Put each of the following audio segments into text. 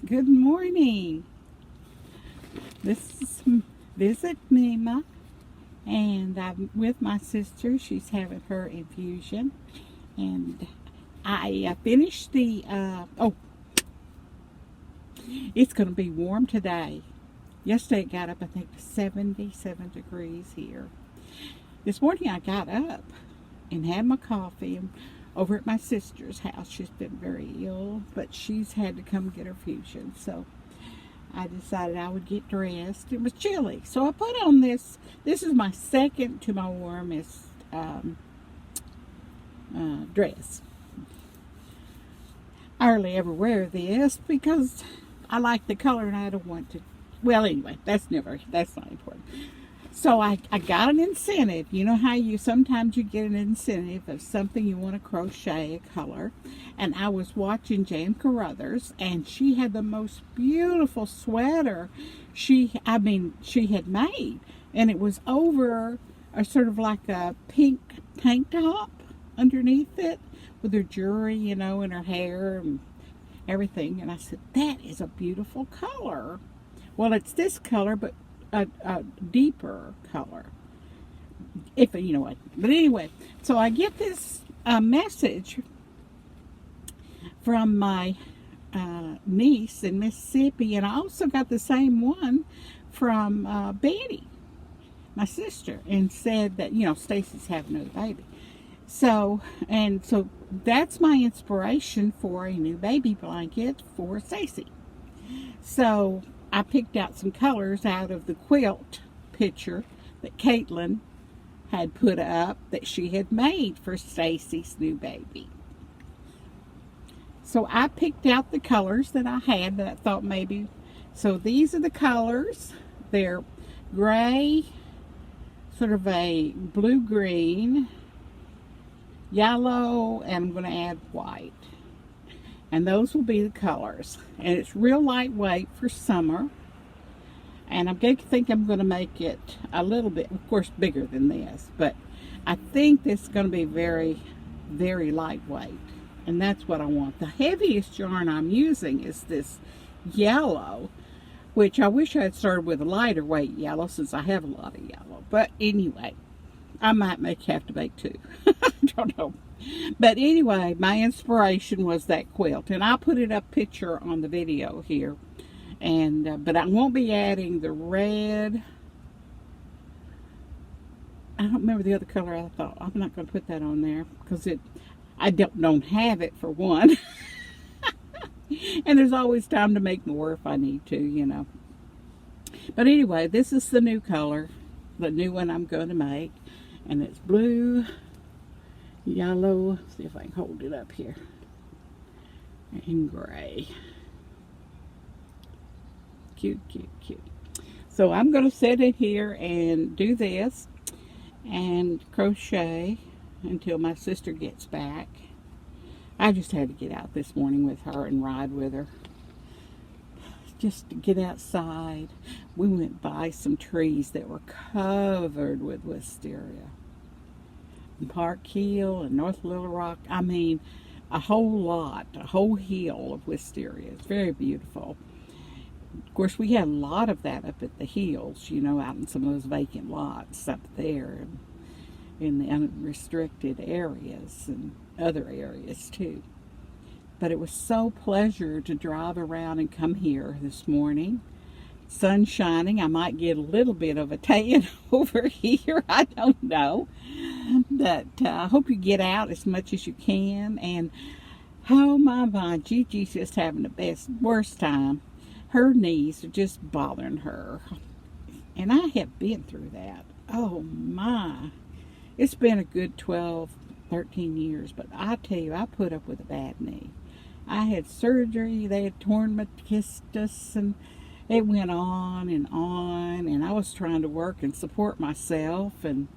Good morning. This is Visit Mema, and I'm with my sister. She's having her infusion, and I finished the. It's going to be warm today. Yesterday it got up, I think, to 77 degrees here. This morning I got up and had my coffee over at my sister's house. She's been very ill, but she's had to come get her fusion. So I decided I would get dressed. It was chilly, so I put on this. This is my second to my warmest dress. I hardly ever wear this because I like the color and I don't want to. Well, anyway, that's not important. So I got an incentive. You know how sometimes you get an incentive of something you want to crochet a color. And I was watching Jan Carruthers, and she had the most beautiful sweater she had made. And it was over a sort of like a pink tank top underneath it with her jewelry, and her hair and everything. And I said, that is a beautiful color. Well, it's this color, but a deeper color, if you know what. But anyway, so I get this message from my niece in Mississippi, and I also got the same one from Betty, my sister, and said that Stacy's having another baby. So that's my inspiration for a new baby blanket for Stacy. So I picked out some colors out of the quilt picture that Caitlin had put up that she had made for Stacy's new baby. So I picked out the colors that I had that I thought maybe. So these are the colors. They're gray, sort of a blue-green, yellow, and I'm going to add white. And those will be the colors. And it's real lightweight for summer. And I think I'm going to make it a little bit, of course, bigger than this. But I think this is going to be very, very lightweight. And that's what I want. The heaviest yarn I'm using is this yellow, which I wish I had started with a lighter weight yellow since I have a lot of yellow. But anyway, I might have to make two. I don't know. But anyway, my inspiration was that quilt, and I'll put it up picture on the video here. And but I won't be adding the red. I don't remember the other color. I thought I'm not going to put that on there because I don't have it for one. And there's always time to make more if I need to, But anyway, this is the new color, the new one I'm going to make, and it's blue, yellow, see if I can hold it up here, and gray. Cute, cute, cute. So I'm going to set it here and do this and crochet until my sister gets back. I just had to get out this morning with her and ride with her. Just to get outside. We went by some trees that were covered with wisteria. Park Hill and North Little Rock. I mean, a whole hill of wisteria. It's very beautiful. Of course, we had a lot of that up at the hills, out in some of those vacant lots up there in the unrestricted areas and other areas too. But it was so pleasure to drive around and come here this morning. Sun shining. I might get a little bit of a tan over here. I don't know. But I hope you get out as much as you can. And oh my, Gigi's just having the worst time. Her knees are just bothering her. And I have been through that. Oh my. It's been a good 12, 13 years. But I tell you, I put up with a bad knee. I had surgery. They had torn my meniscus, and it went on. And I was trying to work and support myself. And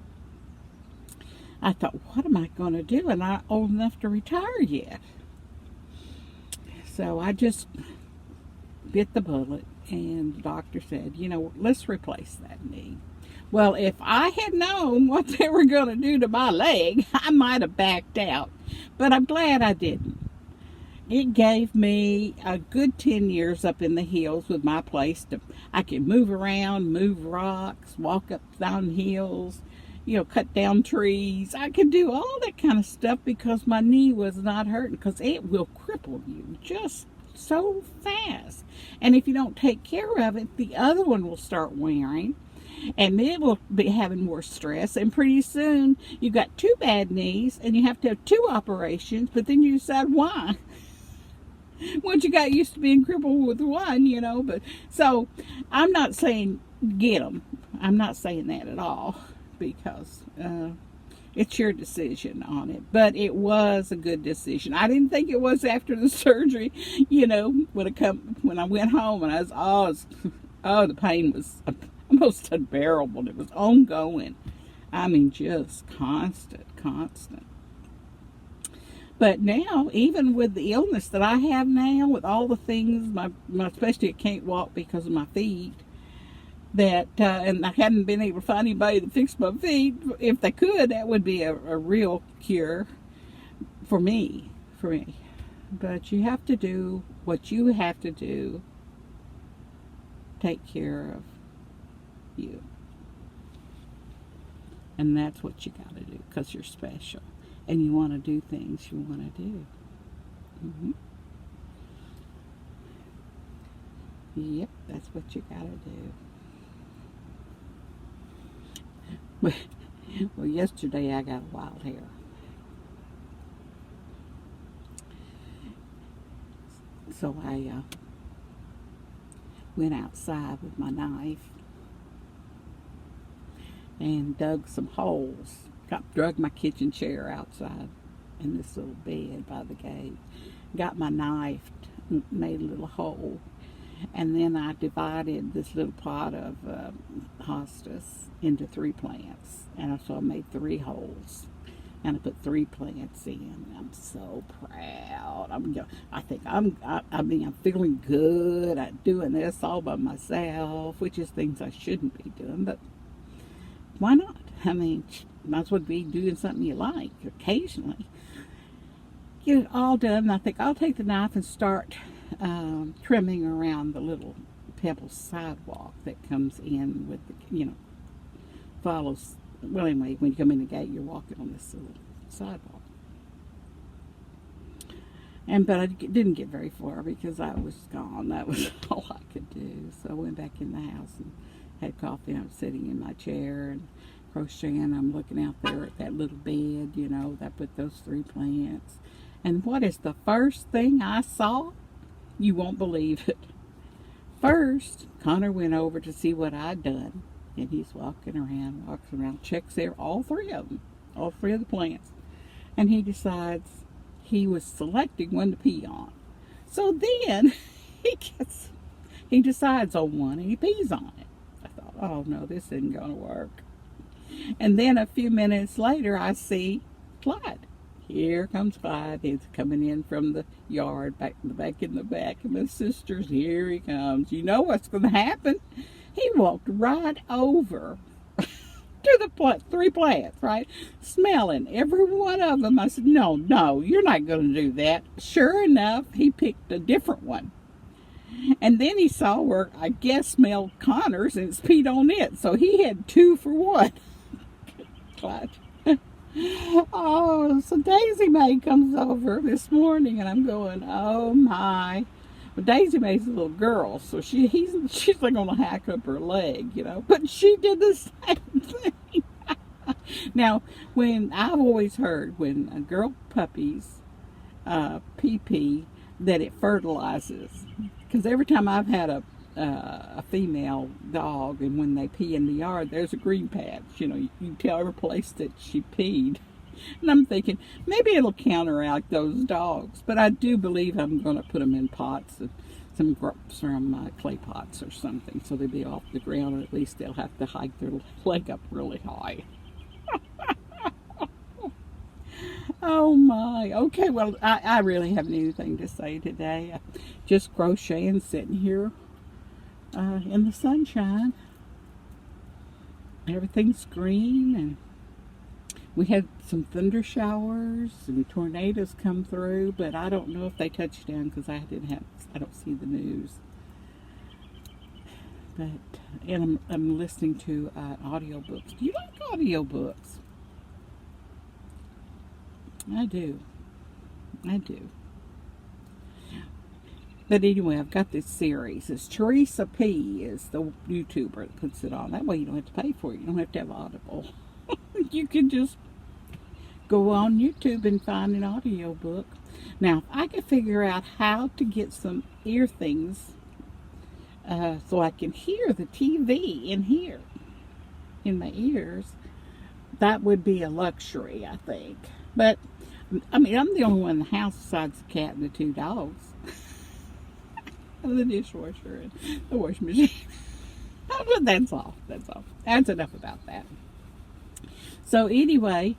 I thought, what am I going to do? And I'm not old enough to retire yet. So I just bit the bullet, and the doctor said, let's replace that knee. Well, if I had known what they were going to do to my leg, I might have backed out. But I'm glad I didn't. it gave me a good 10 years up in the hills with my place. I could move around, move rocks, walk up down hills, cut down trees. I could do all that kind of stuff because my knee was not hurting, because it will cripple you just so fast. And if you don't take care of it, the other one will start wearing, and it will be having more stress, and pretty soon you got two bad knees and you have to have two operations, but then you decide why. Once you got used to being crippled with one, but so I'm not saying get them. I'm not saying that at all, because it's your decision on it. But it was a good decision. I didn't think it was after the surgery, when I went home, and the pain was almost unbearable. It was ongoing. I mean, just constant. But now, even with the illness that I have now, with all the things, especially I can't walk because of my feet, and I hadn't been able to find anybody to fix my feet. If they could, that would be a real cure for me. But you have to do what you have to do. Take care of you. And that's what you got to do, because you're special. And you want to do things you want to do. Yep, that's what you got to do. Well, yesterday I got a wild hair. So I went outside with my knife and dug some holes. Drug my kitchen chair outside in this little bed by the gate. Got my knife, made a little hole, and then I divided this little pot of hostas into 3 plants. And so I made 3 holes, and I put 3 plants in. I'm so proud. I'm feeling good at doing this all by myself, which is things I shouldn't be doing, but why not? I mean, might as well be doing something you like occasionally. Get it all done, and I think I'll take the knife and start trimming around the little pebble sidewalk that comes in with the, follows. Well, anyway, when you come in the gate, you're walking on this little sidewalk. But I didn't get very far because I was gone. That was all I could do. So I went back in the house and had coffee. I was sitting in my chair and crocheting. I'm looking out there at that little bed, that put those 3 plants. And what is the first thing I saw? You won't believe it. First, Connor went over to see what I'd done. And he's walking around, checks there, all 3 of them, all 3 of the plants. And he decides he was selecting one to pee on. So then he decides on one and he pees on it. I thought, oh no, this isn't going to work. And then a few minutes later, I see Clyde. Here comes Clyde. He's coming in from the yard, back in the back of my sister's. Here he comes. You know what's going to happen? He walked right over to the 3 plants, right? Smelling every one of them. I said, no, you're not going to do that. Sure enough, he picked a different one. And then he saw where, I guess, smelled Connor's, and it's peed on it. So he had 2 for 1. Clyde. Oh, so Daisy Mae comes over this morning, and I'm going, oh my. Well, Daisy Mae's a little girl, so she's like going to hack up her leg, But she did the same thing. Now, I've always heard when a girl puppies pee, that it fertilizes. Because every time I've had a female dog, and when they pee in the yard, there's a green patch. You can tell every place that she peed. And I'm thinking, maybe it'll counteract those dogs. But I do believe I'm going to put them in pots, some clay pots or something, so they'll be off the ground, or at least they'll have to hike their leg up really high. Oh my. Okay, well, I really haven't anything to say today. Just crocheting, sitting here in the sunshine. Everything's green, and We had some thunder showers and tornadoes come through, but I don't know if they touched down because I don't see the news. But, and I'm listening to audiobooks. Do you like audiobooks? I do. But anyway, I've got this series. It's Teresa P. is the YouTuber that puts it on. That way you don't have to pay for it. You don't have to have Audible. You can just go on YouTube and find an audiobook. Now, if I could figure out how to get some ear things so I can hear the TV in here, in my ears, that would be a luxury, I think. But, I mean, I'm the only one in the house besides the cat and the 2 dogs. And the dishwasher and the washing machine. But that's all. That's enough about that. So anyway,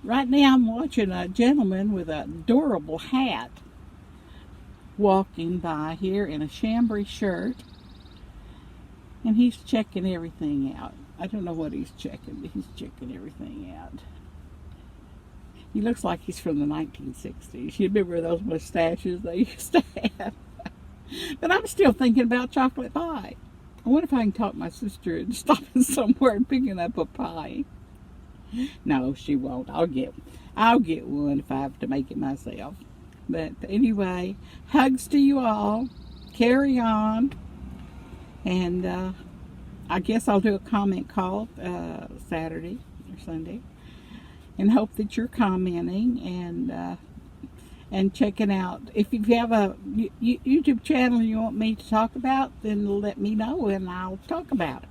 right now I'm watching a gentleman with an adorable hat walking by here in a chambray shirt. And he's checking everything out. I don't know what he's checking, but he's checking everything out. He looks like he's from the 1960s. You remember those mustaches they used to have? But I'm still thinking about chocolate pie. I wonder if I can talk my sister into stopping somewhere and picking up a pie. No, she won't. I'll get one if I have to make it myself. But anyway, hugs to you all. Carry on. And I guess I'll do a comment call Saturday or Sunday. And hope that you're commenting and checking out. If you have a YouTube channel you want me to talk about, then let me know and I'll talk about it.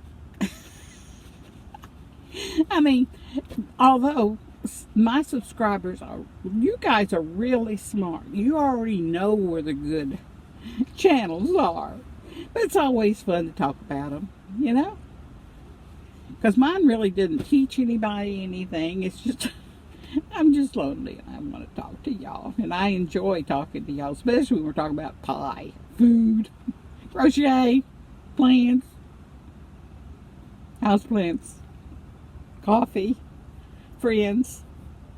I mean, although my subscribers you guys are really smart. You already know where the good channels are. But it's always fun to talk about them, you know? Because mine really didn't teach anybody anything. It's just, I'm just lonely and I want to talk to y'all. And I enjoy talking to y'all, especially when we're talking about pie, food, crochet, plants, houseplants, coffee, friends,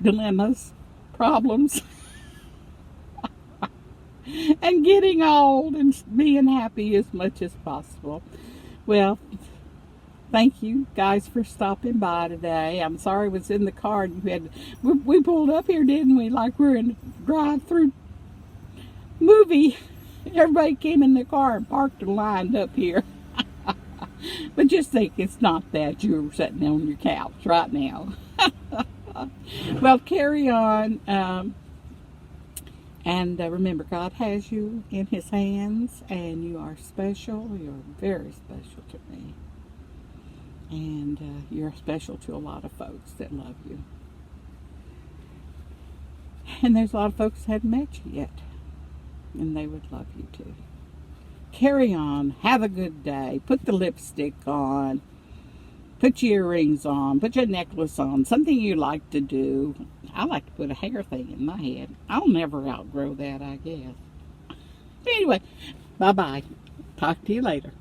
dilemmas, problems, and getting old and being happy as much as possible. Well, thank you guys for stopping by today. I'm sorry I was in the car and we pulled up here, didn't we? Like we're in a drive-through movie. Everybody came in the car and parked and lined up here. But just think it's not that you're sitting on your couch right now. Well, carry on. And remember, God has you in His hands, and you are special. You're very special to me. And you're special to a lot of folks that love you. And there's a lot of folks that haven't met you yet, and they would love you too. Carry on. Have a good day. Put the lipstick on. Put your earrings on. Put your necklace on. Something you like to do. I like to put a hair thing in my head. I'll never outgrow that, I guess. Anyway, bye-bye. Talk to you later.